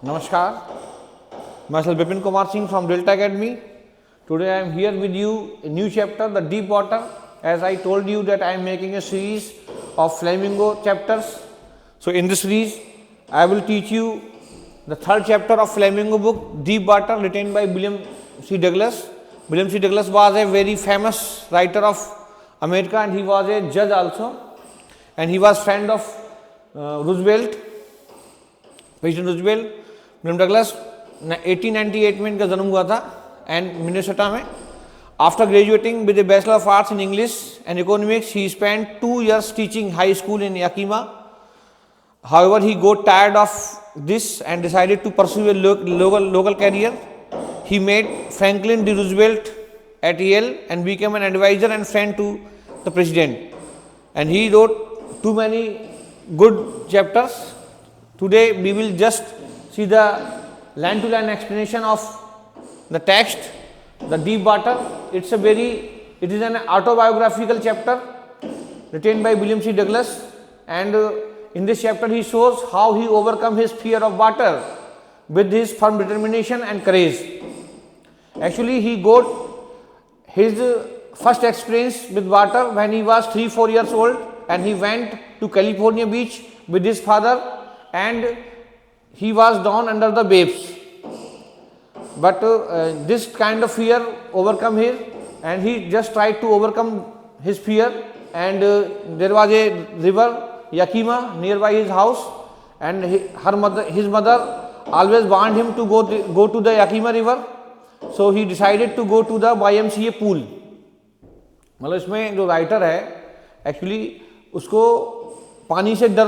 Namaskar, myself Bipin Kumar Singh from Delta Academy. Today I am here with you a new chapter, the deep water. As I told you that I am making a series of Flamingo chapters. So in this series I will teach you the third chapter of Flamingo book, Deep Water, written by William C. Douglas. William C. Douglas was a very famous writer of America and he was a judge also, and he was friend of Roosevelt, President Roosevelt. William Douglas 1898 में इनका जन्म हुआ था and Minnesota में. After graduating with a bachelor of arts in English and economics he spent 2 years teaching high school in Yakima. However he got tired of this and decided to pursue a local career. He made Franklin D Roosevelt at Yale and became an adviser and friend to the president, and he wrote too many good chapters. Today we will just see the line-to-line explanation of the text, the deep water. It is an autobiographical chapter written by William C. Douglas, and in this chapter he shows how he overcome his fear of water with his firm determination and courage. Actually, he got his first experience with water when he was 3-4 years old, and he went to California beach with his father, and he was down under the waves. But this kind of fear overcome him, and he just tried to overcome his fear. And there was a river Yakima nearby his house, and his mother always warned him to go to the Yakima river. So he decided to go to the YMCA pool. मतलब इसमें जो writer है actually उसको पानी से डर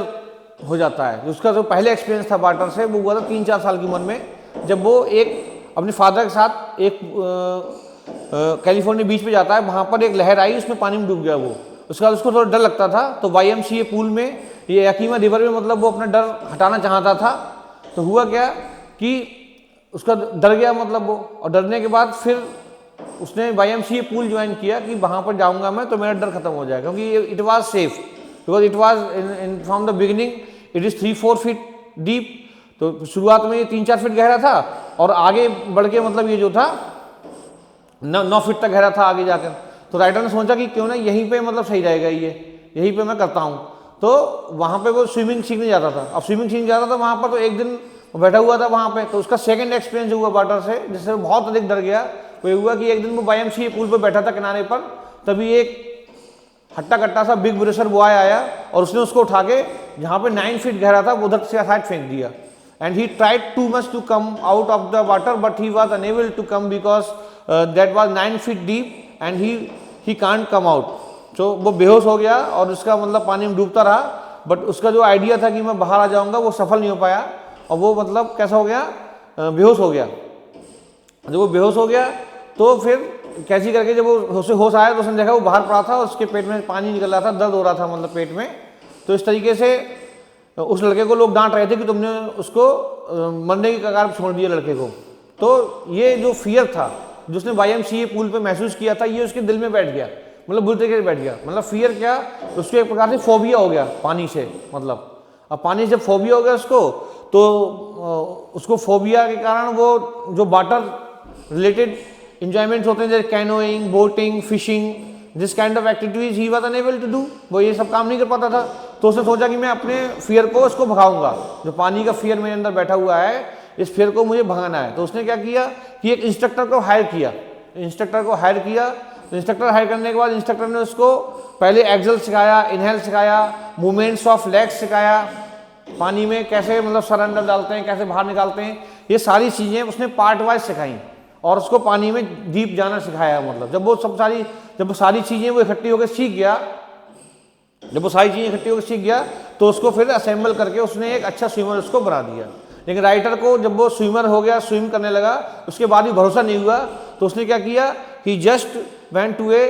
हो जाता है. उसका जो पहले एक्सपीरियंस था वाटर से वो हुआ था 3-4 साल की उम्र में, जब वो एक अपने फादर के साथ एक कैलिफोर्निया बीच पे जाता है. वहाँ पर एक लहर आई, उसमें पानी में डूब गया वो. उसके बाद उसको थोड़ा डर लगता था, तो YMCA पूल में ये याकीमा रिवर में मतलब वो अपना डर हटाना चाहता था. तो हुआ क्या कि उसका डर गया मतलब वो, और डरने के बाद फिर उसने YMCA पूल ज्वाइन किया कि वहाँ पर जाऊँगा मैं तो मेरा डर खत्म हो जाएगा, क्योंकि it was safe. Because it was in from the beginning it is 3-4 feet deep. तो शुरुआत में ये 3-4 फीट गहरा था, और आगे बढ़ के मतलब ये जो था 9 फीट तक गहरा था आगे जाकर. तो राइटर ने सोचा कि क्यों ना यहीं पे मतलब सही रहेगा, यहीं पे मैं करता हूँ. तो वहाँ पे वो स्विमिंग सीखने जाता था. अब स्विमिंग सीखने जाता था वहाँ पर, तो एक दिन बैठा हुआ था वहाँ पे. तो उसका सेकंड एक्सपीरियंस हुआ वाटर से, जिससे वो बहुत अधिक डर गया. वो हुआ कि एक दिन वो YMCA पूल पर बैठा था किनारे पर, तभी एक हट्टा कट्टा सा बिग ब्रेशर बॉय आया और उसने उसको उठा के जहाँ पे 9 फीट गहरा था उधर से साइड फेंक दिया. And he tried to much to come out of the water, but he was unable to come because that was 9 feet deep and he can't come out. तो वो बेहोश हो गया और उसका मतलब पानी में डूबता रहा. बट उसका जो आइडिया था कि मैं बाहर आ जाऊँगा वो सफल नहीं हो पाया, और वो मतलब कैसा हो गया, बेहोश हो गया. जब वो बेहोश हो गया तो फिर कैसी करके जब वो होश आया तो उसने देखा वो बाहर पड़ा था और उसके पेट में पानी निकल रहा था, दर्द हो रहा था मतलब पेट में. तो इस तरीके से उस लड़के को लोग डांट रहे थे कि तुमने उसको मरने की कगार पर छोड़ दिया लड़के को. तो ये जो फियर था जो उसने YMCA पूल पे महसूस किया था, ये उसके दिल में बैठ गया, मतलब बुरी तरीके से बैठ गया. मतलब फियर क्या, उसको एक प्रकार से फोबिया हो गया पानी से. मतलब अब पानी से फोबिया हो गया उसको, तो उसको फोबिया के कारण वो जो वाटर रिलेटेड इंजॉयमेंट्स होते हैं जैसे canoeing, boating, fishing, this kind of activities he was unable to do. वो ये सब काम नहीं कर पाता था. तो उसने सोचा कि मैं अपने फियर को उसको भगाऊंगा. जो पानी का फियर मेरे अंदर बैठा हुआ है, इस फियर को मुझे भगाना है. तो उसने क्या किया कि एक इंस्ट्रक्टर को हायर किया. तो इंस्ट्रक्टर हायर करने के बाद इंस्ट्रक्टर ने उसको पहले एक्सल सिखाया, इनहेल सिखाया, मूवमेंट्स ऑफ लेग्स सिखाया, पानी में कैसे मतलब सर अंदर डालते हैं, कैसे बाहर निकालते हैं, ये सारी चीज़ें उसने पार्ट वाइज सिखाई. और उसको पानी में डीप जाना सिखाया. मतलब जब वो सारी चीज़ें वो इकट्ठी होकर सीख गया, तो उसको फिर असेंबल करके उसने एक अच्छा स्विमर उसको बना दिया. लेकिन राइटर को जब वो स्विमर हो गया, स्विम करने लगा, उसके बाद भी भरोसा नहीं हुआ. तो उसने क्या किया, he just went to a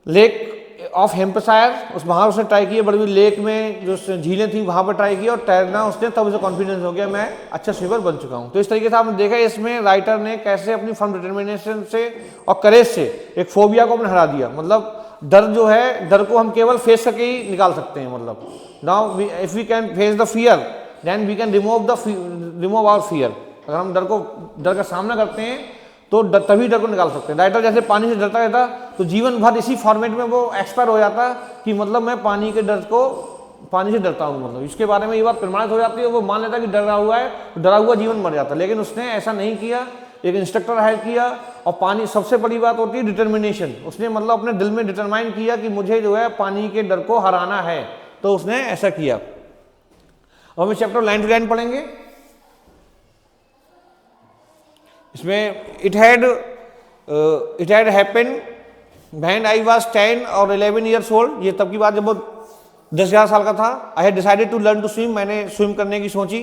lake of Hampshire. वहाँ उसने ट्राई किया, बड़ी बड़ी लेक में जो झीलें थी वहाँ पर ट्राई किया और तैरना उसने, तब उसे कॉन्फिडेंस हो गया मैं अच्छा स्विमर बन चुका हूँ. तो इस तरीके से आपने देखा इसमें राइटर ने कैसे अपनी फर्म डिटर्मिनेशन से और करेज से एक फोबिया को अपने हरा दिया. मतलब डर जो है, डर को हम केवल फेस करके ही निकाल सकते हैं. मतलब now if we can face the fear then we can remove our fear. अगर हम डर का सामना करते हैं तो तभी डर को निकाल सकते हैं। राइटर जैसे पानी से डरता रहता तो जीवन भर इसी फॉर्मेट में वो एक्सपायर हो जाता कि मतलब मैं पानी से डरता हूँ, मतलब इसके बारे में ये बात प्रमाणित हो जाती है, वो मान लेता कि डर रहा हुआ है, तो डरा हुआ जीवन मर जाता। लेकिन उसने ऐसा नहीं किया, एक इंस्ट्रक्टर हायर किया। और पानी, सबसे बड़ी बात होती है डिटर्मिनेशन। उसने मतलब अपने दिल में डिटरमाइन किया कि मुझे जो है पानी के डर को हराना है, तो उसने ऐसा किया। और हम चैप्टर लाइन टू लाइन पढ़ेंगे। इसमें it had happened when I was 10 और 11 ईयर्स ओल्ड। ये तब की बात जब वो 10-11 साल का था। I had decided to learn to swim. मैंने स्विम करने की सोची।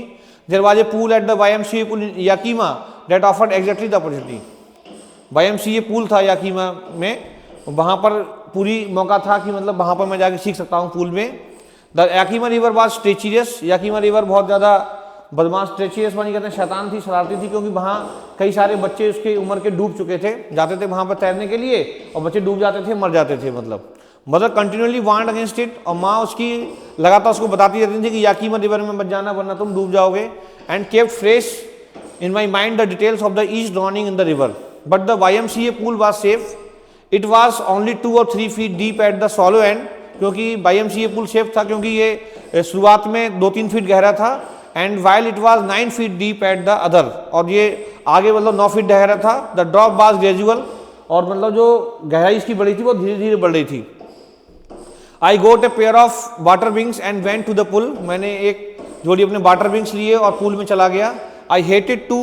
There was a pool at the YMCA pool in Yakima that offered exactly the opportunity. YMCA pool था याकीमा में, वहाँ पर पूरी मौका था कि मतलब वहाँ पर मैं जाके सीख सकता हूँ पूल में। The Yakima river was treacherous. Yakima river बहुत ज़्यादा बदमाश, ट्रेचियस मानी कहते हैं शैतान थी, शरारती थी, क्योंकि वहाँ कई सारे बच्चे उसके उम्र के डूब चुके थे, जाते थे वहाँ पर तैरने के लिए, और बच्चे डूब जाते थे, मर जाते थे। मतलब mother continually warned against it. और माँ उसकी लगातार उसको बताती रहती थी कि याकीमा रिवर में मत जाना वरना तुम डूब जाओगे। And kept fresh in my mind the details of the east drowning in the river. But the YMCA pool was safe. It was only 2 और 3 feet deep at the सॉलो and. क्योंकि YMCA पूल सेफ था क्योंकि ये शुरुआत में 2-3 feet गहरा था। And while it was 9 feet deep at the other. और ये आगे मतलब 9 फीट गहरा था। The drop was gradual. और मतलब जो गहराई इसकी बढ़ी थी वो धीरे धीरे बढ़ रही थी। I got a pair of water wings and went to the pool. मैंने एक जोड़ी अपने वाटर विंग्स लिए और पूल में चला गया। I hated to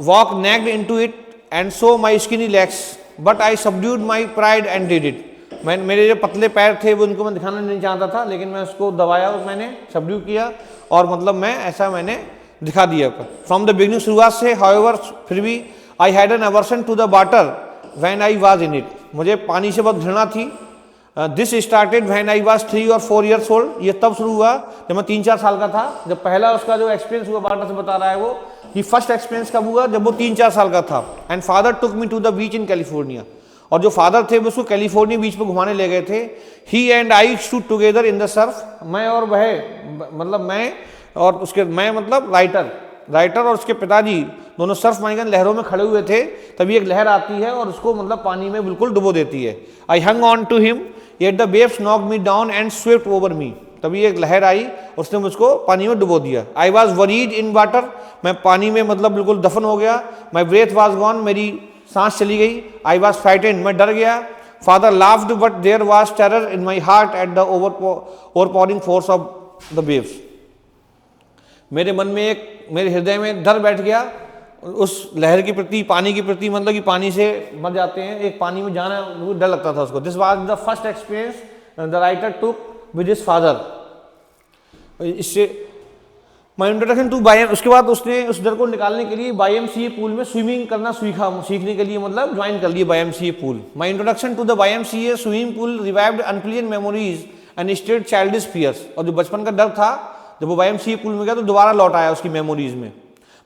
walk naked into it and so my skinny legs but I subdued my pride and did it. मेरे जो पतले पैर थे वो उनको मैं दिखाना नहीं चाहता था, लेकिन मैं उसको दबाया और मैंने सबड्यू किया, और मतलब मैंने दिखा दिया। फ्रॉम द बिगिनिंग, शुरुआत से, हाउएवर फिर भी, I had an aversion to the water when I was in it. मुझे पानी से बहुत घृणा थी। This started when I was 3 और 4 ईयर्स ओल्ड। ये तब शुरू हुआ जब मैं 3-4 साल का था। जब पहला उसका जो एक्सपीरियंस हुआ वाटर से बता रहा है वो, कि फर्स्ट एक्सपीरियंस कब हुआ, जब वो 3-4 साल का था। And father took me to the beach in California. और जो फादर थे वो उसको कैलिफोर्निया बीच पे घुमाने ले गए थे। He and I stood together in the surf. मैं और राइटर और उसके पिताजी दोनों सर्फ माइगन लहरों में खड़े हुए थे। तभी एक लहर आती है और उसको मतलब पानी में बिल्कुल डुबो देती है। I hung on to him yet the waves knocked me down and swept over me. तभी एक लहर आई, उसने मुझको पानी में डुबो दिया। I was buried in water. मैं पानी में मतलब बिल्कुल दफन हो गया। My breath was gone. मेरी सांस चली गई। I was frightened. मैं डर गया। Father laughed but there was terror in my heart at the overpowering force of the waves. मेरे मन में मेरे हृदय में डर बैठ गया उस लहर के प्रति, पानी के प्रति, मतलब कि पानी से मर जाते हैं, एक पानी में जाना डर लगता था उसको। This was the first experience the writer took with his father. इससे माय इंट्रोडक्शन टू YMCA। उसके बाद उसने उस डर को निकालने के लिए YMCA पूल में स्विमिंग करना सीखने के लिए मतलब ज्वाइन कर लिए YMCA pool. My introduction to the YMCA swimming pool revived unpleasant memories and stirred childish fears. और जो बचपन का डर था, जब वो YMCA पूल में गया तो दोबारा लौट आया उसकी मेमोरीज में।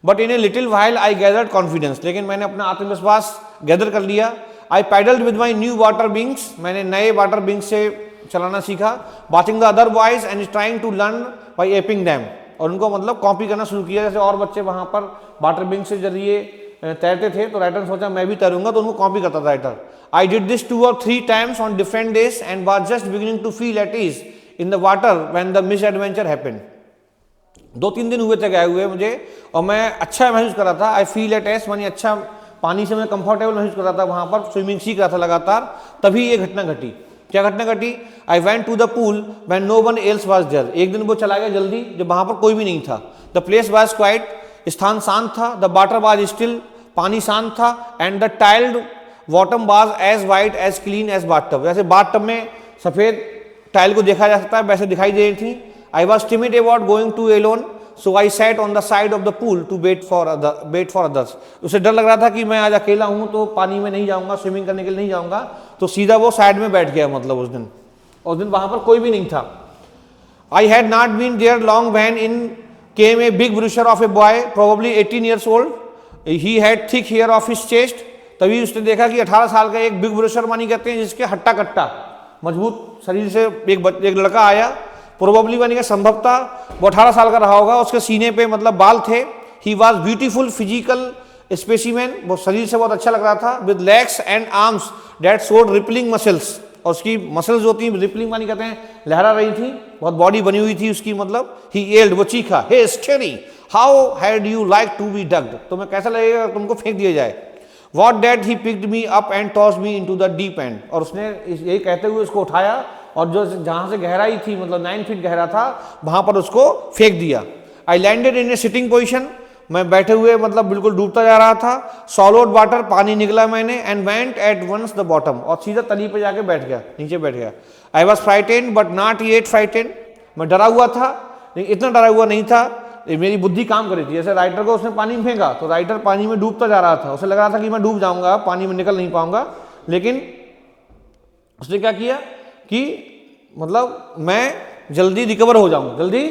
But in a little while I gathered confidence. लेकिन मैंने अपना आत्मविश्वास गैदर कर लिया। I paddled with my new water wings. मैंने नए वाटर विंग्स से चलाना सीखा। Watching the other boys and trying to learn by aping them. और उनको मतलब कॉपी करना शुरू किया। जैसे और बच्चे वहाँ पर वाटर विंग से जरिए तैरते थे तो राइटर ने सोचा मैं भी तैरूंगा, तो उनको कॉपी करता था राइटर। आई डिड दिस 2 और 3 times on different days and was just beginning to feel at ease in the water when the misadventure happened. 2-3 दिन हुए थे गए हुए मुझे, और मैं अच्छा महसूस कर रहा था। आई फील एट एस मानी अच्छा, पानी से मैं कंफर्टेबल महसूस कर रहा था। वहाँ पर स्विमिंग सीख रहा था लगातार। तभी ये घटना घटी। क्या घटना घटी? I went to the pool when no one else was there. एक दिन वो चला गया जल्दी जब वहाँ पर कोई भी नहीं था। The place was quiet. स्थान शांत था। The water was still. पानी शांत था। And the tiled bottom was as white as clean as bathtub. जैसे बाथटब में सफ़ेद टाइल को देखा जा सकता है वैसे दिखाई दे रही थी। I was timid about going to alone, so I sat on the side of the pool to wait for others. उसे डर लग रहा था कि मैं आज अकेला हूँ तो पानी में नहीं जाऊँगा, स्विमिंग करने के लिए नहीं जाऊँगा, तो सीधा वो साइड में बैठ गया। मतलब उस दिन वहाँ पर कोई भी नहीं था। I had not been there long when in came a big brochure of a boy, probably 18 years old. He had thick hair of his chest. तभी उसने देखा कि 18 साल का एक बिग ब्रोशर मानी कहते हैं जिसके हट्टा कट्टा मजबूत शरीर से एक लड़का आया। प्रोबेबली मानी का संभवतः वो 18 साल का रहा होगा। उसके सीने पे मतलब बाल थे। He was beautiful physical specimen, वो शरीर से बहुत अच्छा लग रहा था। With legs and arms that showed rippling muscles, और उसकी मसल्स होती हैं रिपलिंग मानी कहते हैं लहरा रही थी, बहुत बॉडी बनी हुई थी उसकी। मतलब ही येल्ड, वो चीखा, हे स्टेरी how had you like to be ducked, तुम्हें कैसा लगेगा तुमको फेंक दिया जाए। What that he picked me up and toss me into the deep end, और उसने यही कहते हुए उसको उठाया और जो जहां से गहराई थी मतलब 9 फीट गहरा था वहां पर उसको फेंक दिया। I landed in A sitting position, मैं बैठे हुए मतलब बिल्कुल डूबता जा रहा था। सॉलोड वाटर, पानी निकला मैंने। And went at once the bottom, और सीधा तली पे जाके बैठ गया, नीचे बैठ गया। I was frighten but not yet frighten, मैं डरा हुआ था लेकिन इतना डरा हुआ नहीं था। मेरी बुद्धि काम कर रही थी। जैसे राइटर को उसने पानी में फेंका तो राइटर पानी में डूबता जा रहा था, उसे लग रहा था कि मैं डूब जाऊंगा, पानी में निकल नहीं पाऊंगा, लेकिन उसने क्या किया कि मतलब मैं जल्दी रिकवर हो जाऊंगा। जल्दी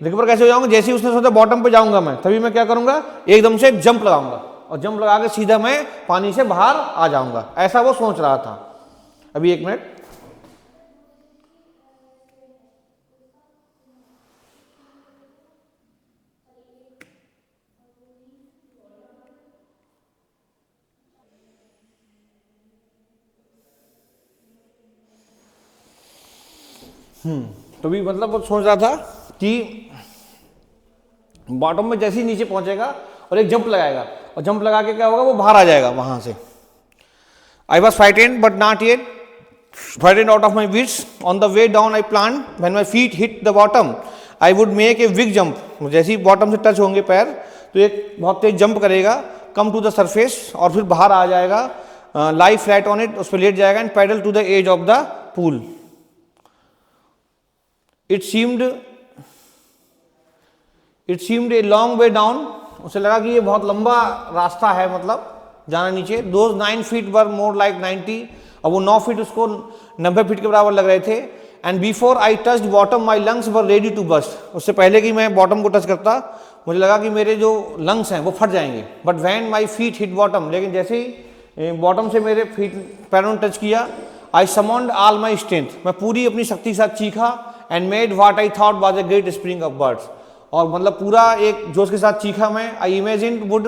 रिकवर कैसे हो जाऊंगा, जैसे ही उसने सोचा बॉटम पे जाऊंगा मैं, तभी मैं क्या करूंगा, एकदम से जंप लगाऊंगा और जंप लगा के सीधा मैं पानी से बाहर आ जाऊंगा, ऐसा वो सोच रहा था। अभी 1 मिनट। तो भी मतलब वो सोच रहा था कि बॉटम में जैसे ही नीचे पहुंचेगा और एक जंप लगाएगा, और जंप लगा के क्या होगा, वो बाहर आ जाएगा वहां से। I was frightened but not yet frightened out of my wits. On the way down I plan when my feet hit the bottom I would make a big jump, जैसे ही बॉटम से टच होंगे पैर तो एक बहुत तेज jump करेगा, come to the surface, और फिर बाहर आ जाएगा, लाई फ्लैट ऑन इट, उस पर लेट जाएगा, and paddle to the edge of the pool. It seemed a long way down, उसे लगा कि ये बहुत लंबा रास्ता है मतलब जाना नीचे। Those 9 feet were more like 90, और वो 9 फीट उसको 90 फीट के बराबर लग रहे थे। And before I touched bottom my lungs were ready to burst, उससे पहले कि मैं बॉटम को टच करता मुझे लगा कि मेरे जो लंग्स हैं वो फट जाएंगे। But when my feet hit bottom, लेकिन जैसे ही बॉटम से मेरे फीट पैरों ने टच किया, I summoned all my strength, मैं पूरी अपनी शक्ति के साथ चीखा। And made what I thought was a great spring of birds, और मतलब पूरा एक जोश के साथ चीखा मैं। I imagine would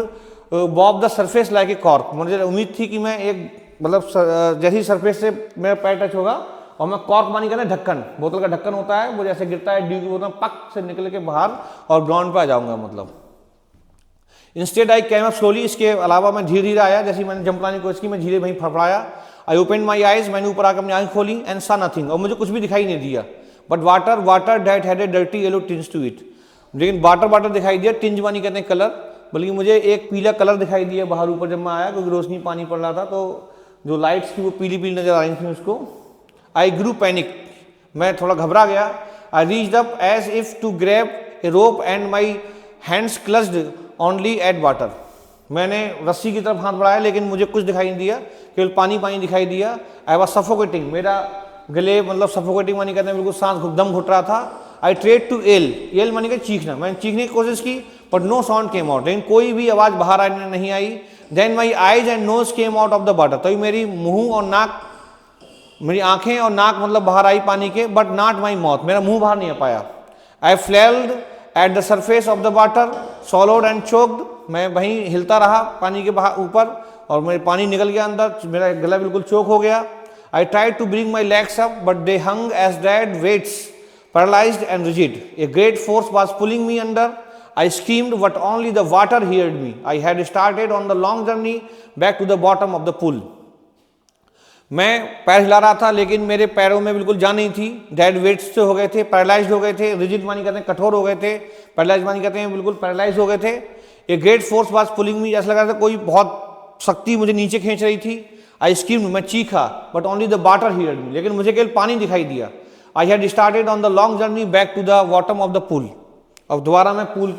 Bob the surface like a cork, मुझे उम्मीद थी कि मैं एक मतलब जैसी सरफेस से मेरा पैर टच होगा और मैं कॉर्क मानी कहते हैं ढक्कन, बोतल का ढक्कन होता है वो जैसे गिरता है ड्यू की बोतल, पक से निकल के बाहर और ग्राउंड पे आ जाऊंगा मतलब। Instead I came up slowly, इसके अलावा मैं धीरे धीरे आया, जैसे मैंने जंप लाने की कोशिश की मैं धीरे वहीं फड़फड़ाया। आई ओपन माई आइज, मैंने ऊपर आकर अपनी आंख खोली, एंड सा नथिंग, और मुझे कुछ भी दिखाई नहीं दिया। But water that had a dirty yellow tinge to it, लेकिन वाटर दिखाई दिया, टिंज मानी कहते हैं कलर, बल्कि मुझे एक पीला कलर दिखाई दिया बाहर ऊपर जब मैं आया, क्योंकि रोशनी पानी पड़ रहा था तो जो लाइट्स थी वो पीली पीली नजर आ रही थी उसको। आई ग्रू पैनिक, मैं थोड़ा घबरा गया। I reached up as if to grab a rope and my hands clutched only at water, मैंने रस्सी की तरफ हाथ बढ़ाया लेकिन मुझे कुछ दिखाई नहीं दिया, केवल पानी पानी दिखाई दिया। आई वॉज सफोकेटिंग, मेरा गले मतलब सफोकेटिंग मानी कहते हैं बिल्कुल सांस दम घुट रहा था। आई ट्रेड टू एल मानी कहते चीखना, मैंने चीखने की कोशिश की but no sound came out, लेकिन कोई भी आवाज बाहर आने नहीं आई। Then my eyes and nose came out of the water, तभी मेरी मुंह और नाक, मेरी आंखें और नाक मतलब बाहर आई पानी के, बट नॉट माई माउथ, मेरा मुंह बाहर नहीं आ पाया। I flailed at the surface of the water swallowed and choked, मैं वहीं हिलता रहा पानी के बाहर ऊपर और मेरे पानी निकल गया अंदर, मेरा गला बिल्कुल चोक हो गया। I tried to bring my legs up, but they hung as dead weights, paralyzed and rigid. A great force was pulling me under. I screamed, but only the water heard me. I had started on the long journey back to the bottom of the pool. मैं पैर हिला रहा था लेकिन मेरे पैरों में बिल्कुल जान नहीं थी, डेड वेट्स से हो गए थे, पैरालाइज्ड हो गए थे, रिजिड मानी कहते हैं कठोर हो गए थे, पैरालाइज्ड मानी कहते हैं बिल्कुल पैरालाइज हो गए थे। A great force was pulling me, ऐसा लग रहा था कोई बहुत शक्ति मुझे नीचे खींच रही थी। आई स्क्रीम्ड, मैं चीखा, but only the water heard me, लेकिन मुझे केवल पानी दिखाई दिया। I had started on the long journey back to the bottom of the pool, अब दोबारा मैं पूल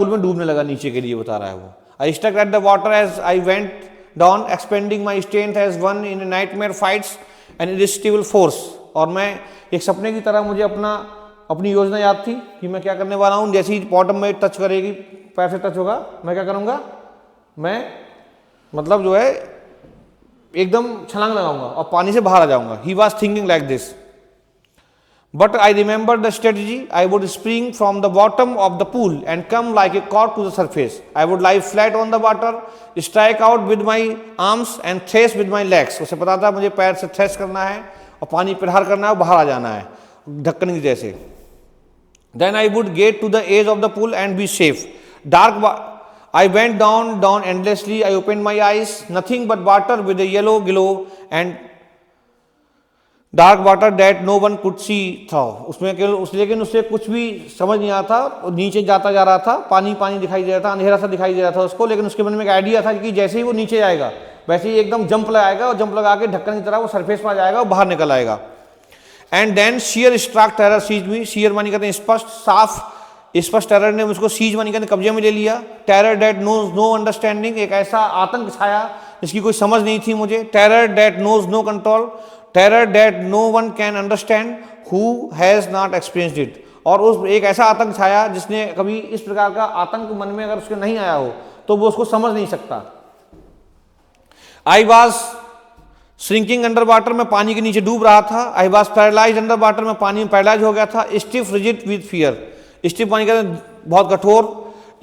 में डूबने लगा नीचे के लिए बता रहा है वो। I stuck at the water as I went down expending my strength as one in nightmare fights an irresistible force, और मैं एक सपने की तरह मुझे अपनी योजना याद थी कि मैं क्या करने वाला हूँ। जैसे ही बॉटम में टच करेगी, पैर से टच होगा, मैं क्या करूँगा, मैं मतलब जो है एकदम छलांग लगाऊंगा और पानी से बाहर आ जाऊंगा। He was thinking like this But I remember the strategy. I would spring from the bottom of the pool and come like a cork to the surface. I would lie flat on the water, strike out with my arms and thrash with my legs. उसे पता था मुझे पैर से thresh करना है और पानी प्रहार करना है और बाहर आ जाना है ढक्कन की जैसे. Then I would get to the edge of the pool and be safe. I went down endlessly. I opened my eyes. Nothing but water with a yellow glow and dark water that no one could see था. उसमें केवल लेकिन उससे कुछ भी समझ नहीं आता था. नीचे जाता जा रहा था, पानी पानी दिखाई दे रहा था, अंधेरा सा दिखाई दे रहा था उसको. लेकिन उसके मन में एक आइडिया था कि जैसे ही वो नीचे जाएगा वैसे ही एकदम जंप लगाएगा और जंप लगा के ढक्कन की तरह वो सरफेस पर आ जाएगा और बाहर निकल आएगा. And then sheer stark terror seized me. Sheer मानी कहते हैं स्पष्ट, साफ, स्पष्ट टेरर ने मुझको सीज मानी कहते कब्जे में ले लिया. Terror that knows no understanding. एक ऐसा आतंक छाया जिसकी कोई समझ नहीं थी मुझे. Terror that knows no control. Terror that no one can understand who has not experienced it. और उस एक ऐसा आतंक छाया जिसने कभी इस प्रकार का आतंक मन में अगर उसके नहीं आया हो तो वो उसको समझ नहीं सकता. I was shrinking under water. मैं पानी के नीचे डूब रहा था. I was paralyzed under water. मैं पानी में पैरालाइज हो गया था. Stiff rigid with fear. Stiff पानी कहते हैं बहुत कठोर.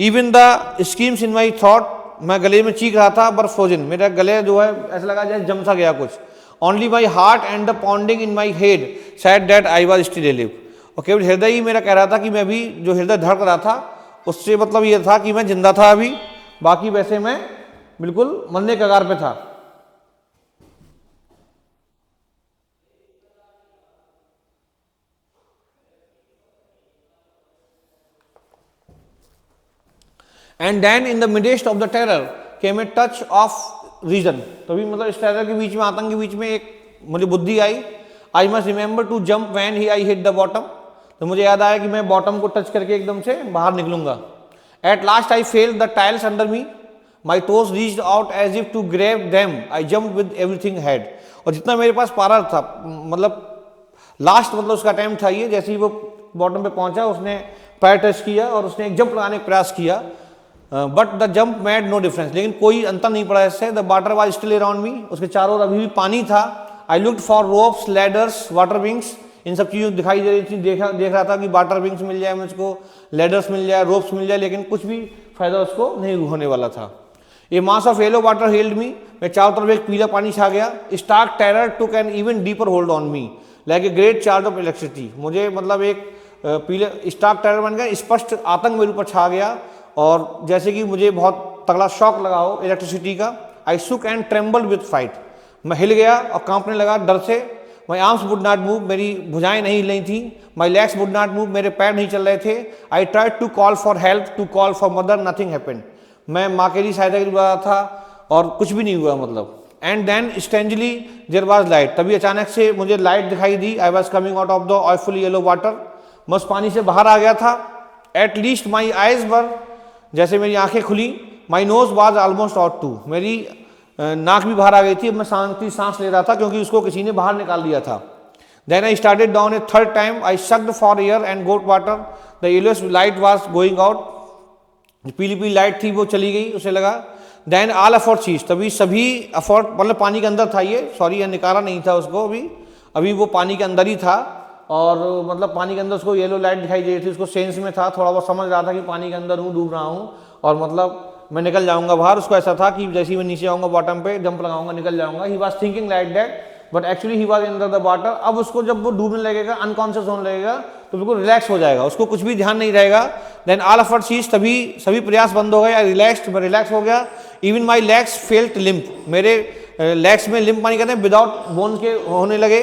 Even the screams in my throat. मैं गले में चीख रहा था but frozen. मेरा गले जो है ऐसा लगा जैसे जम सा गया कुछ. Only my heart and the pounding in my head said that I was still alive. और केवल हृदय ही मेरा कह रहा था कि मैं भी, जो हृदय धड़क रहा था उससे मतलब ये था कि मैं जिंदा था अभी. बाकी वैसे मैं बिल्कुल मरने के कगार पे था. And then in the midst of the terror came a touch of reason. तभी मतलब इस टेरर के बीच में, आतंक के बीच में एक मुझे बुद्धि आई. I must remember to jump when he I hit the bottom. तो मुझे याद आया कि मैं बॉटम को टच करके एकदम से बाहर निकलूंगा. At last I fell the tiles under me. My toes reached out as if to grab them. I jump with everything head. और जितना मेरे पास पारा था, मतलब लास्ट मतलब उसका अटेम्प्ट था ये. जैसे ही वो बॉटम पे पहुंचा उसने पैर टच किया और उसने एक जंप लगाने का प्रयास किया. But the jump made no difference. लेकिन कोई अंतर नहीं पड़ा इससे. The water was still around me. उसके चारों ओर अभी भी पानी था. I looked for ropes, ladders, water wings. इन सब चीज़ों दिखाई दे रही थी. देख रहा था कि वाटर विंग्स मिल जाए मुझको, लैडर्स मिल जाए, रोप्स मिल जाए. लेकिन कुछ भी फायदा उसको नहीं होने वाला था. A mass of yellow water held me. मैं चारों तरफ एक पीला पानी छा गया. Stark terror took an even deeper hold on me like a great charge of electricity. मुझे मतलब एक पीले स्टार्क टेरर बन गया. स्पष्ट आतंक मेरे ऊपर छा गया और जैसे कि मुझे बहुत तगड़ा शॉक लगा हो इलेक्ट्रिसिटी का. आई सुक एंड ट्रेम्बल्ड विथ फाइट. मैं हिल गया और कांपने लगा डर से. My arms would not move. मेरी भुजाएं नहीं हिल रही थी. My legs would not move. मेरे पैर नहीं चल रहे थे. I tried to call for help, to call for mother. Nothing happened. मैं माँ के लिए सहायता के लिए बुला रहा था और कुछ भी नहीं हुआ मतलब. And then strangely there was light. तभी अचानक से मुझे लाइट दिखाई दी. I was coming out of the awful yellow water. मैं उस पानी से बाहर आ गया था. At least my eyes were, जैसे मेरी आंखें खुली. My nose was almost out too. मेरी नाक भी बाहर आ गई थी. मैं शांति सांस ले रहा था क्योंकि उसको किसी ने बाहर निकाल दिया था. Then I started down a third time. I sucked for air and got water. The yellowest light was going out. पीली पीली लाइट थी वो चली गई, उसे लगा. देन ऑल एफर्ट चीज. तभी सभी एफर्ट, मतलब पानी के अंदर था ये, सॉरी यह निकाला नहीं था उसको. अभी वो पानी के अंदर ही था और मतलब पानी के अंदर उसको येलो लाइट दिखाई दे रही थी. उसको सेंस में था, थोड़ा बहुत समझ रहा था कि पानी के अंदर हूँ, डूब रहा हूँ और मतलब मैं निकल जाऊंगा बाहर. उसको ऐसा था कि जैसे ही मैं नीचे आऊंगा बॉटम पे जंप लगाऊंगा निकल जाऊंगा. He was thinking like that but actually he was under the water. अब उसको जब वो डूबने लगेगा, अनकॉन्शियस होने लगेगा तो बिल्कुल रिलैक्स हो जाएगा, उसको कुछ भी ध्यान नहीं रहेगा. देन ऑल ऑफ चीज, तभी सभी प्रयास बंद हो गए. आई रिलैक्स्ड, मैं रिलैक्स हो गया. Even my legs felt limp. मेरे लेग्स में लिम्प मानी कहते हैं विदाउट बोन्स के होने लगे.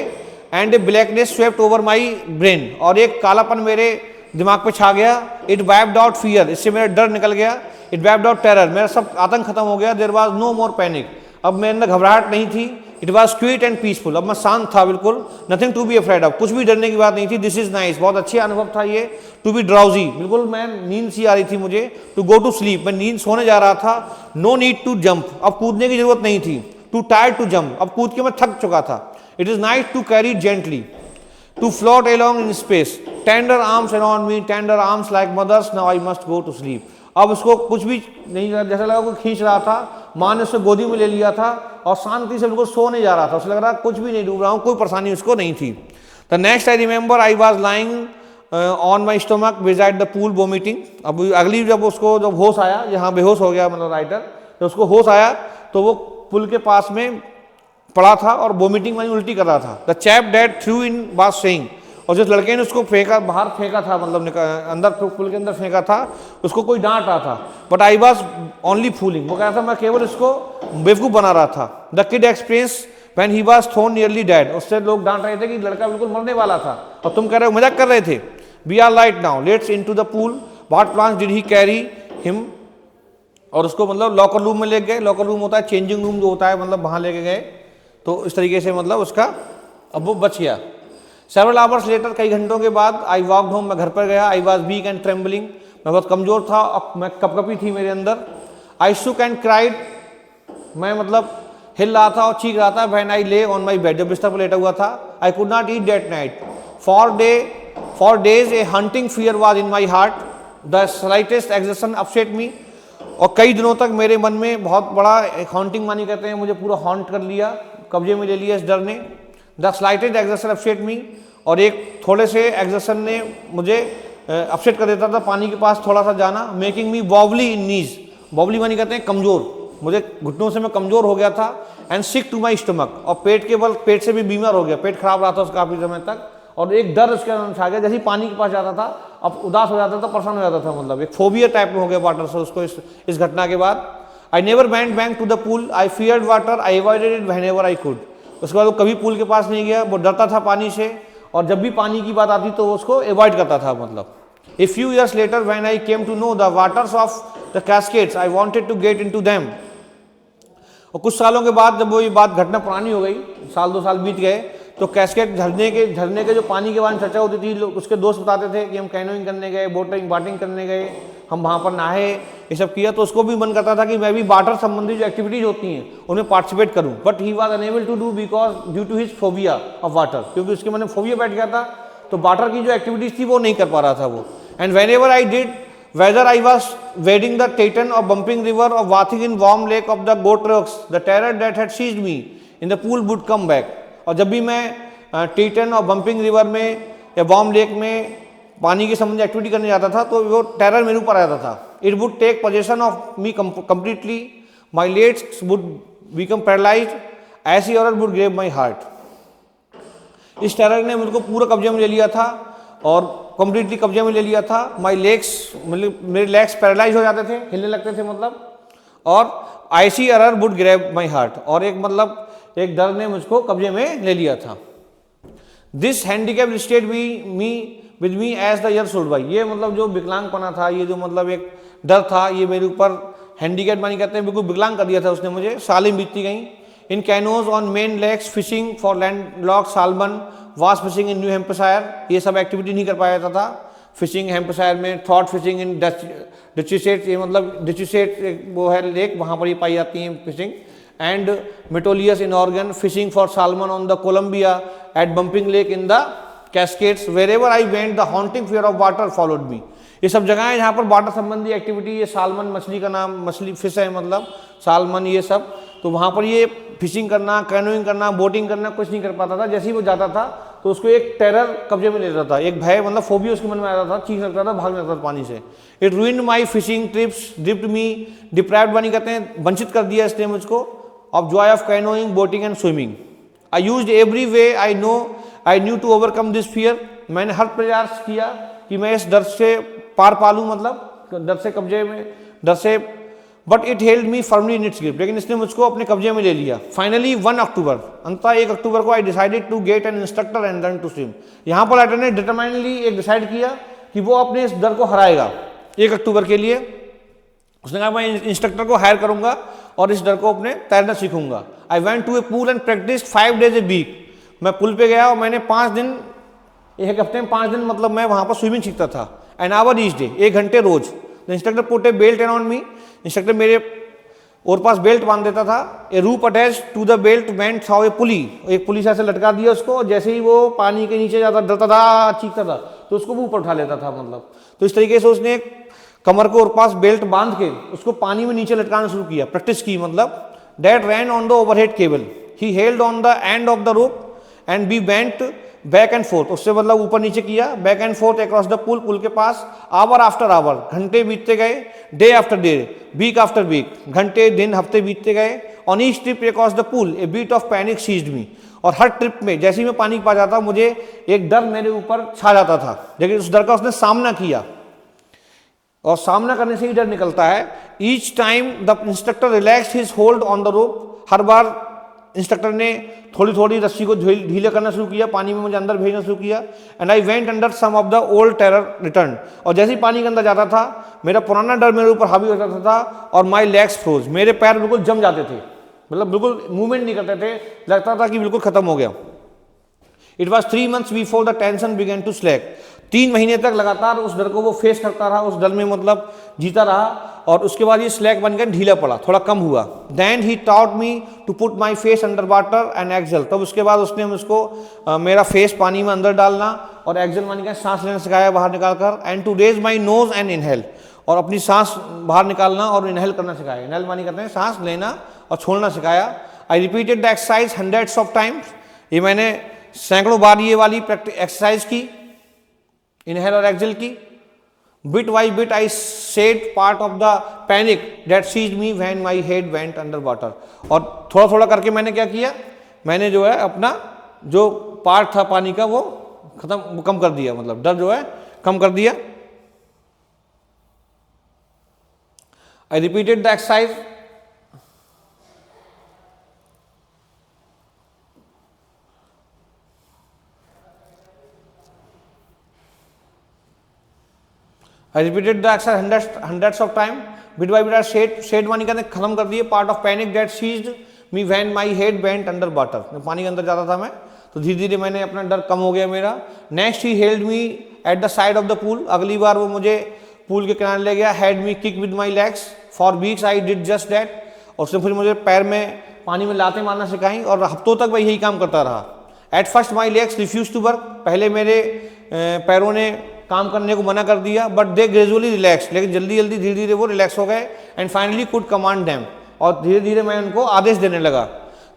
And a blackness swept over my brain. और एक कालापन मेरे दिमाग पे छा गया. It wiped out fear. इससे मेरा डर निकल गया. It wiped out terror. मेरा सब आतंक खत्म हो गया. There was no more panic. अब मेरे अंदर घबराहट नहीं थी. It was quiet and peaceful. अब मैं शांत था बिल्कुल. Nothing to be afraid of. कुछ भी डरने की बात नहीं थी. This is nice. बहुत अच्छा अनुभव था ये. To be drowsy. बिल्कुल मैं नींद सी आ रही थी मुझे. To go to sleep. मैं नींद सोने जा रहा था. No need to jump. अब कूदने की जरूरत नहीं थी. Too tired to jump. अब कूद के मैं थक चुका था. It is nice to carry gently. To float along in space. Tender arms around me, tender arms like mothers. Now I must go to sleep. अब उसको कुछ भी नहीं, जैसा लगा कोई खींच रहा था. माँ ने उसको गोदी में ले लिया था और शांति से बिल्कुल सोने जा रहा था. उसे लग रहा कुछ भी नहीं, डूब रहा हूँ, कोई परेशानी उसको नहीं थी. The next I remember I was lying on my stomach beside the pool vomiting. अब अगली जब उसको जब होश आया, यहाँ बेहोश हो गया मतलब राइटर, जब उसको होश आया तो वो पुल के पास में पड़ा था और वोमिटिंग मानी उल्टी कर रहा था। The chap that threw in was saying, और जिस लड़के ने उसको फेंका, बाहर फेंका था, मतलब अंदर पुल के अंदर फेंका था, उसको कोई डांट रहा था। But I was only fooling, वो कह रहा था मैं केवल इसको बेवकूफ़ बना रहा था। The kid experience when he was thrown nearly dead, उससे लोग डांट रहे थे कि लड़का बिल्कुल मरने वाला था और तुम कह रहे हो, मजाक कर रहे थे। We are light now, let's into the pool, what plans did he carry him, और उसको मतलब लॉकर रूम में ले गए। लॉकर रूम होता है चेंजिंग रूम जो होता है, मतलब वहाँ लेके गए। तो इस तरीके से मतलब उसका अब वो बच गया। सेवरल आवर्स लेटर, कई घंटों के बाद, आई वॉकड होम, मैं घर पर गया। I was weak and trembling, मैं बहुत कमजोर था और मैं कपकपी थी मेरे अंदर। आई शुक एंड क्राइड, मैं मतलब हिल रहा था और चीख रहा था। व्हेन आई ले ऑन माई बेड, जब बिस्तर पर लेटा हुआ था। I could not eat that night for days, a haunting fear was in my heart, the slightest exertion upset me, और कई दिनों तक मेरे मन में बहुत बड़ा एक हॉन्टिंग मानी कहते हैं, मुझे पूरा हॉन्ट कर लिया, कब्जे में ले लिया इस डर ने। The slightest exertion upset me, और एक थोड़े से एक्सर्शन ने मुझे अपसेट कर देता था, पानी के पास थोड़ा सा जाना। मेकिंग मी वॉबली इन नीज, वॉबली मानी कहते हैं कमजोर, मुझे घुटनों से मैं कमजोर हो गया था। And sick to my stomach, और पेट के बल, पेट से भी बीमार हो गया, पेट खराब रहा था उसका काफी समय तक, और एक डर उसके अंदर छा गया। जैसे ही पानी के पास जाता था अब उदास हो जाता था, परेशान हो जाता था, मतलब एक फोबिया टाइप में हो गया वाटर से उसको इस घटना के बाद। I never went back to the pool, I feared water, I avoided it whenever I could, उसके बाद वो कभी पूल के पास नहीं गया, वो डरता था पानी से, और जब भी पानी की बात आती तो वो उसको अवॉइड करता था। मतलब a few years later when I came to know the waters of the Cascades, I wanted to get into them, और कुछ सालों के बाद जब वो ये बात घटना पुरानी हो गई, साल 2 साल बीत गए, तो कैस्केड झरने के जो पानी के बारे में चर्चा होती थी, लोग उसके दोस्त बताते थे कि हम कैनोइंग करने गए, बोटिंग करने गए, हम वहाँ पर नहाए, ये सब किया, तो उसको भी मन करता था कि मैं भी वाटर संबंधी जो एक्टिविटीज होती हैं उनमें पार्टिसिपेट करूँ। But he was unable to do because due to his phobia of water, क्योंकि उसके मन में फोबिया बैठ गया था, तो वाटर की जो एक्टिविटीज थी वो नहीं कर पा रहा था वो। And when ever I did, whether I was wading the Teton or bumping river or bathing in warm lake of the goat rocks, the terror that had seized me in the pool would come back. और जब भी मैं Teton और bumping river में या warm lake में पानी के संबंधी एक्टिविटी करने जाता था तो वो टेरर मेरे ऊपर आ जाता था। It would take possession of me completely, my legs would become paralysed, icy horror would grab my heart. इस टेरर ने मुझको पूरा कब्जे में ले लिया था और कंप्लीटली कब्जे में ले लिया था। माई लेग्स, मतलब मेरे लेग्स पैरालाइज हो जाते थे, हिलने लगते थे मतलब, और IC error would grab my heart, और एक मतलब एक डर ने मुझको कब्जे में ले लिया था। This handicap stayed me with me as the year should by, ये मतलब जो विकलांगपना था, ये जो मतलब एक डर था, ये मेरे ऊपर हैंडीकैप मानी कहते हैं, बिल्कुल विकलांग कर दिया था उसने मुझे। सालें बीतती गई। In canoes on Maine lakes, fishing for land lock salmon, bass fishing in New Hampshire, ये सब एक्टिविटी नहीं कर पाया था। फिशिंग हेम्पशायर में, थॉट फिशिंग इन डिचुसेट, ये मतलब डिचुसेट वो है लेक, वहाँ पर ये पाई जाती है fishing. And Metolius in Oregon, fishing for salmon on the Columbia at Bumping Lake in the Cascades, wherever I went the haunting fear of water followed me. ये सब जगह है जहाँ पर वाटर संबंधी एक्टिविटी, ये सालमन मछली का नाम, मछली फिश है मतलब सालमन, ये सब, तो वहाँ पर ये फिशिंग करना, कैनोइंग करना, बोटिंग करना कुछ नहीं कर पाता था। जैसे ही वो जाता था तो उसको एक टेरर कब्जे में ले लेता था, एक भय मतलब फोबिया उसके मन में आता था, चीख लगता था, भाग लगता था पानी से। It ruined my fishing trips, dipped me, deprived वानी कहते हैं, वंचित कर दिया इसने मुझको, of joy of canoeing, boating and swimming. I used every way I knew to overcome this fear, मैंने हर प्रयास किया कि मैं इस डर से पार पालूं, मतलब डर से कब्जे में, डर से, but it held me firmly in its grip, लेकिन इसने मुझको अपने कब्जे में ले लिया। फाइनली 1 अक्टूबर, अंततः 1 अक्टूबर को I decided to get an instructor and learn to swim. यहाँ पर राइटर ने डिटरमाइनली एक डिसाइड किया कि वो अपने इस डर को हराएगा। 1 अक्टूबर के लिए उसने कहा मैं इंस्ट्रक्टर को हायर करूंगा और इस डर को अपने तैरना सीखूंगा। I went to a pool and practice 5 days a week, मैं पुल पे गया और मैंने 5 दिन, एक हफ्ते में 5 दिन मतलब मैं वहाँ पर स्विमिंग सीखता था। एन आवर ईच डे, 1 घंटे रोज। The instructor put a belt around me, instructor मेरे और पास बेल्ट बांध देता था। A rope attach to the belt went through a pulley, एक पुली से ऐसे लटका दिया उसको, और जैसे ही वो पानी के नीचे जाता, डरता था, चीखता था, तो उसको वो ऊपर उठा लेता था मतलब। तो इस तरीके से उसने कमर को और पास बेल्ट बांध के उसको पानी में नीचे लटकाना शुरू किया, प्रैक्टिस की मतलब। That ran on the overhead cable, he held on the end of the rope and be went back and forth, उससे मतलब ऊपर नीचे किया, back and forth across the pool, pool के पास, आवर आफ्टर आवर, घंटे बीतते गए, day after day, week after week, घंटे दिन हफ्ते बीतते गए, on each trip across the pool a bit of panic seized me, और हर ट्रिप में जैसे ही मैं पानी के पास जाता मुझे एक डर मेरे ऊपर छा जाता था, लेकिन उस डर का उसने सामना किया, और सामना करने से ही डर निकलता है। Each time the instructor relax his hold on the rope, her bar instructor ने थोड़ी थोड़ी रस्सी को ढीले करना शुरू किया, पानी में मुझे अंदर भेजना शुरू किया। And I went under some of the old terror return, और जैसे ही पानी के अंदर जाता था मेरा पुराना डर मेरे ऊपर हावी हो जाता था, और माई लेग्स फ्रोज, मेरे पैर बिल्कुल जम जाते थे, मतलब बिल्कुल मूवमेंट नहीं करते थे, लगता था कि बिल्कुल खत्म हो गया। It was 3 months before the tension began to slack, 3 महीने तक लगातार उस डर को वो फेस करता रहा, उस डर में मतलब जीता रहा, और उसके बाद ये स्लैक बनकर ढीला पड़ा, थोड़ा कम हुआ। Then he taught me to put my face under water and exhale, तब उसके बाद उसने मुझको मेरा फेस पानी में अंदर डालना और एक्सेल मानी का सांस लेना सिखाया बाहर निकालकर, and to raise my nose and inhale, और अपनी सांस बाहर निकालना और इनहेल करना सिखाया। इनहेल मानी कहते हैं सांस लेना और छोड़ना सिखाया। I repeated the exercise hundreds of times, ये मैंने सैकड़ों बार ये वाली एक्सरसाइज की, इनहेल और एक्सेल की। Bit by bit I said part of the panic that seized me when my head went under water, और थोड़ा थोड़ा करके मैंने क्या किया, मैंने जो है अपना जो पार्ट था पानी का वो कम कर दिया, मतलब डर जो है कम कर दिया। I repeated the exercise I repeated the exercise hundreds of time. Bit by bit, shade मानी का खत्म कर दिए, part of panic that seized me when my head went under water. पानी के अंदर जाता था मैं, तो धीरे धीरे मैंने अपना डर कम हो गया मेरा। Next he held me at the side of the pool. अगली बार वो मुझे पूल के किनारे ले गया। Had me kick with my legs. For weeks I did just that. और उसने फिर मुझे पैर में पानी में लाते मारना सिखाई, और हफ्तों तक मैं यही काम करता रहा। At first my legs refused to work. पहले मेरे पैरों ने काम करने को मना कर दिया, बट दे ग्रेजुअली रिलैक्स, लेकिन जल्दी जल्दी धीरे धीरे वो रिलैक्स हो गए। And finally could command them, और धीरे धीरे मैं उनको आदेश देने लगा।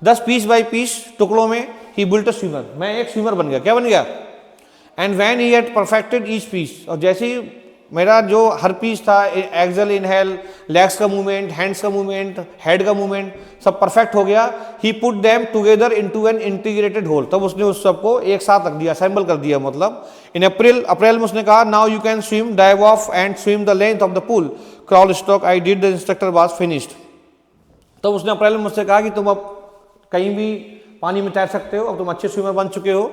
10 पीस बाई पीस, टुकड़ों में, ही बिल्ट अ स्विमर, मैं एक स्विमर बन गया। क्या बन गया? And when he had perfected each piece, और जैसे ही मेरा जो हर पीस था, एक्सेल, इनहेल, लेग्स का मूवमेंट, हैंड्स का मूवमेंट, हेड का मूवमेंट सब परफेक्ट हो गया। He put them together into an integrated whole, तब उसने उस सबको एक साथ रख दिया, असेंबल कर दिया। मतलब इन अप्रैल में उसने कहा, now you can swim, dive of and swim the length of the pool, crawl stroke I did, the instructor was finished. तब उसने अप्रैल में मुझसे कहा कि तुम अब कहीं भी पानी में तैर सकते हो, अब तुम अच्छे स्विमर बन चुके हो,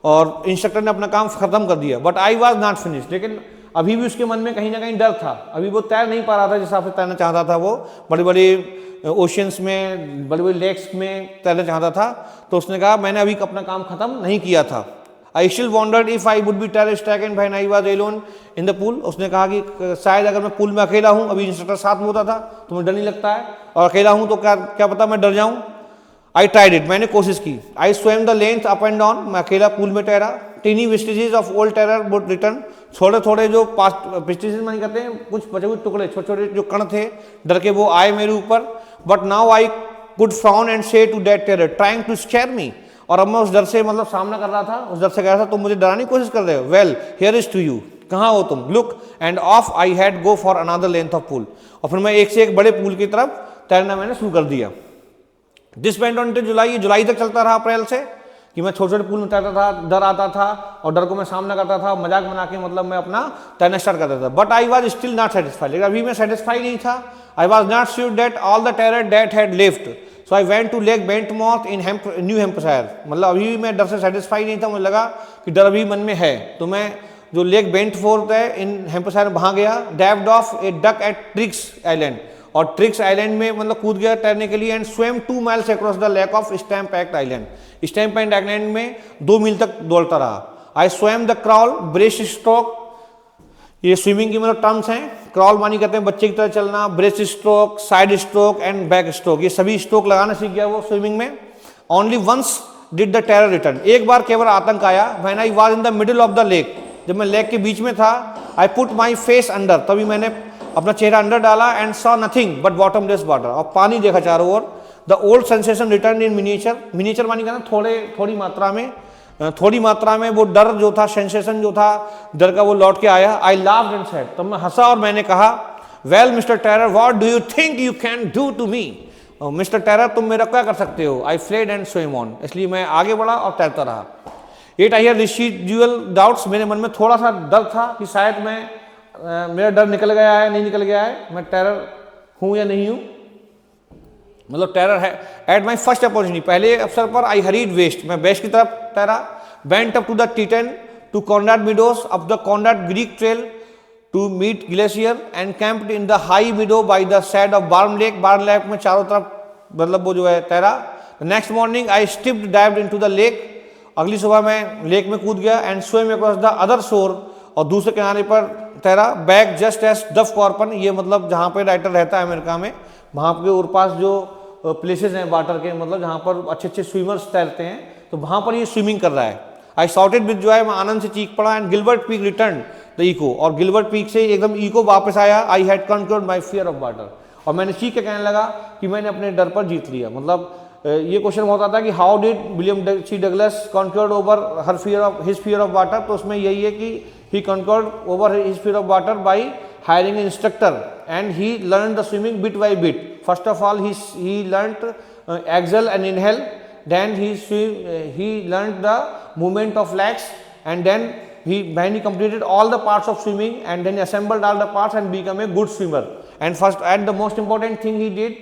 और इंस्ट्रक्टर ने अपना काम खत्म कर दिया। But I was not finished, लेकिन अभी भी उसके मन में कहीं ना कहीं डर था, अभी वो तैर नहीं पा रहा था जिस हिसाब से तैरना चाहता था। वो बड़ी बड़ी ओशियंस में, बड़ी बड़ी लेक्स में तैरना चाहता था, तो उसने कहा मैंने अभी अपना काम खत्म नहीं किया था। I still wandered if I would be terror stricken when I was alone in the pool, उसने कहा कि शायद अगर मैं पूल में अकेला हूँ, अभी इंस्ट्रक्टर साथ में होता था तो मुझे डर नहीं लगता है, और अकेला हूँ तो क्या पता मैं डर जाऊँ। आई ट्राइड इट, मैंने कोशिश की। I swim the length up and down, मैं अकेला पूल में तैरा। Tiny vestiges of old terror would return, थोड़े थोड़े जो पास्ट वेस्टेजेस मानी कहते हैं, कुछ बचे हुए टुकड़े, छोटे छोटे जो कण थे डर के, वो आए मेरे ऊपर। But now I could frown and say to that terror trying to scare me, और अब मैं उस डर से मतलब सामना कर रहा था, उस डर से कह रहा था तुम मुझे डराने की कोशिश कर रहे हो। Well here is to you, कहाँ हो तुम, look, and off I had go for another length of pool, और फिर मैं एक से एक बड़े पूल की तरफ तैरना मैंने शुरू कर दिया। दिस वेंट ऑन टिल जुलाई, जुलाई तक चलता रहा अप्रैल से, कि मैं छोटे छोटे पूल में तैरता था, डर आता था और डर को मैं सामना करता था, मजाक बना के मतलब मैं अपना तैरना स्टार्ट करता था। But I was still not satisfied, लेकिन अभी मैं सेटिस्फाई नहीं था। I was not sure that all the terror that had left, so I went to Lake Wentworth in New Hampshire, मतलब अभी मैं डर से सेटिस्फाई नहीं था, मुझे लगा कि डर अभी मन में है, तो मैं जो लेक बेंटफोर्थ है इन हैम्पशायर में वहाँ गया। Dived off a dock at Triggs Island, और ट्रिक्स आइलैंड में मतलब कूद गया तैरने के लिए। And swim 2 miles across the lake of Stamp Act Island, Stamp Act Island में 2 मील तक दौड़ता रहा। I swim the crawl, breast stroke, ये स्विमिंग की मतलब टर्म्स हैं। क्रॉल मानी कहते हैं बच्चे की तरह चलना, breast stroke, side stroke and back stroke, ये सभी स्ट्रोक लगाना सीख गया वो स्विमिंग में। Only once did the terror return, एक बार केवल आतंक आया। When I was in the middle of the lake, जब मैं लेक के बीच में था। I put my face under, तभी मैंने अपना चेहरा अंदर डाला। And saw nothing but bottomless water, और पानी देखा चारों ओर। The old sensation return in miniature, miniature मानी कहना थोड़ी मात्रा में, थोड़ी मात्रा में वो डर जो था, सेंसेशन जो था डर का, वो लौट के आया। आई लाफ्ड एंड सेड, तब मैं हंसा और मैंने कहा, well mister terror what do you think you can do to me, mister terror तुम मेरा क्या कर सकते हो। I fled and swim on, इसलिए मैं आगे बढ़ा और तैरता रहा। It I had residual doubts, मेरे मन में थोड़ा सा डर था कि शायद मेरा डर निकल गया है, नहीं निकल गया है, मैं टेरर हूं या नहीं हूं, मतलब टेरर है। एट माई फर्स्ट अपॉर्चुनिटी, पहले अवसर पर, आई हरीड वेस्ट, मैं वेस्ट की तरफ तैरा। Went up to the Tieton to Conrad Meadows up the Conrad Creek trail to Meade Glacier and camped in the high meadow by the side of Warm Lake, Warm Lake में चारों तरफ मतलब वो जो है तैरा। Next morning I stripped dived into the lake, अगली सुबह मैं लेक में कूद गया। And swim across the other शोर, और दूसरे किनारे पर तैरा। बैक जस्ट एज डफ कॉर्पन, ये मतलब जहाँ पे राइटर रहता है अमेरिका में, वहाँ के और पास जो प्लेसेस हैं वाटर के, मतलब जहाँ पर अच्छे अच्छे स्विमर्स तैरते हैं, तो वहाँ पर ये स्विमिंग कर रहा है। आई शॉटेड विद जॉय, मैं आनंद से चीख पड़ा। And Gilbert Peak return the echo, और गिलबर्ट पीक से एकदम इको वापस आया। I had conquered my fear of water, और मैंने चीख के कहने लगा कि मैंने अपने डर पर जीत लिया। मतलब ये क्वेश्चन होता था कि how did William C Douglas conquered over her fear of his fear of water, तो उसमें यही है कि he conquered over his fear of water by hiring an instructor and he learned the swimming bit by bit. First of all he learnt exhale and inhale, then he learnt the movement of legs, and then when he completed all the parts of swimming and then assembled all the parts and become a good swimmer. And first and the most important thing he did,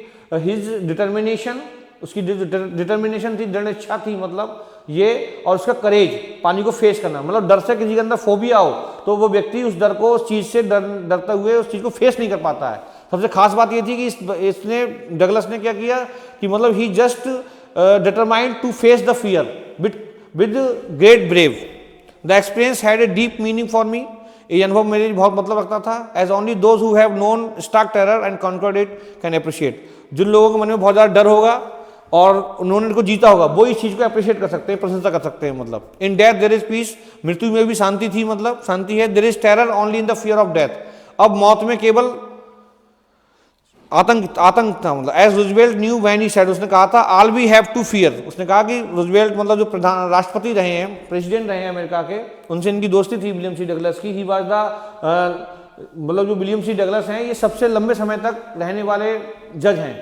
his determination, उसकी determination थी, दृढ़ इच्छा थी, मतलब ये, और उसका करेज, पानी को फेस करना। मतलब डर से किसी के अंदर फोबिया हो तो वो व्यक्ति उस डर को, उस चीज से डरते हुए उस चीज को फेस नहीं कर पाता है। सबसे खास बात ये थी कि इसने डगलस ने क्या किया कि मतलब he just determined to face the fear with great brave. The experience had a deep meaning for me, ये अनुभव मेरे लिए बहुत मतलब रखता था। As only those who have known stark terror and conquered it can appreciate, जिन लोगों के मन में बहुत ज़्यादा डर होगा और उन्होंने इनको जीता होगा, वो इस चीज को अप्रिशिएट कर सकते हैं, प्रशंसा कर सकते हैं। मतलब in death there is peace, मृत्यु में भी शांति थी, मतलब शांति है। There is terror only in the fear of death, अब मौत में केवल आतंक था। मतलब as Roosevelt knew when he said, उसने कहा था all we have to fear, उसने कहा कि रूजवेल्ट मतलब जो प्रधान राष्ट्रपति रहे हैं, प्रेसिडेंट रहे हैं अमेरिका के, उनसे इनकी दोस्ती थी विलियम सी डगलस की। ही वाज द मतलब जो विलियम सी डगलस हैं, ये सबसे लंबे समय तक रहने वाले जज हैं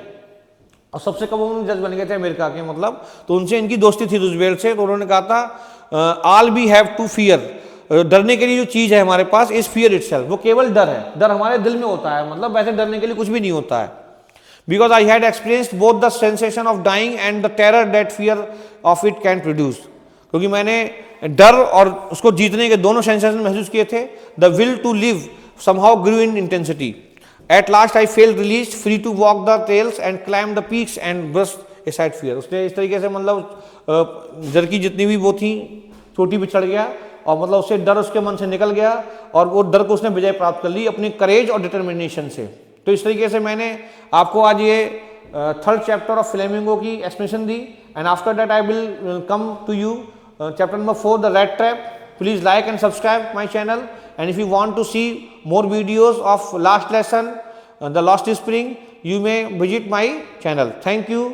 और सबसे कम उम्र में जज बन गए थे अमेरिका के, मतलब तो उनसे इनकी दोस्ती थी रूजवेल्ट से। तो उन्होंने कहा था all we have to fear, डरने के लिए जो चीज है हमारे पास इज फियर इटसेल्फ, वो केवल डर है। डर हमारे दिल में होता है, मतलब वैसे डरने के लिए कुछ भी नहीं होता है। Because I had experienced both the sensation of dying and the terror that fear of it can produce, क्योंकि मैंने डर और उसको जीतने के दोनों सेंसेशन महसूस किए थे। The will to live somehow grew in intensity, at last I felt release free to walk the trails and climb the peaks and brush aside fear. उसने इस तरीके से मतलब डर की जितनी भी वो थी चोटी पे चढ़ गया और मतलब उससे डर उसके मन से निकल गया और वो डर को उसने विजय प्राप्त कर ली अपनी करेज और डिटर्मिनेशन से। तो इस तरीके से मैंने आपको आज ये थर्ड चैप्टर ऑफ फ्लेमिंगो की एक्सप्लेनेशन दी। And after that I will come to you chapter number 4 the rattrap. Please like and subscribe my channel, and if you want to see more videos of last lesson, the Lost Spring, you may visit my channel. Thank you.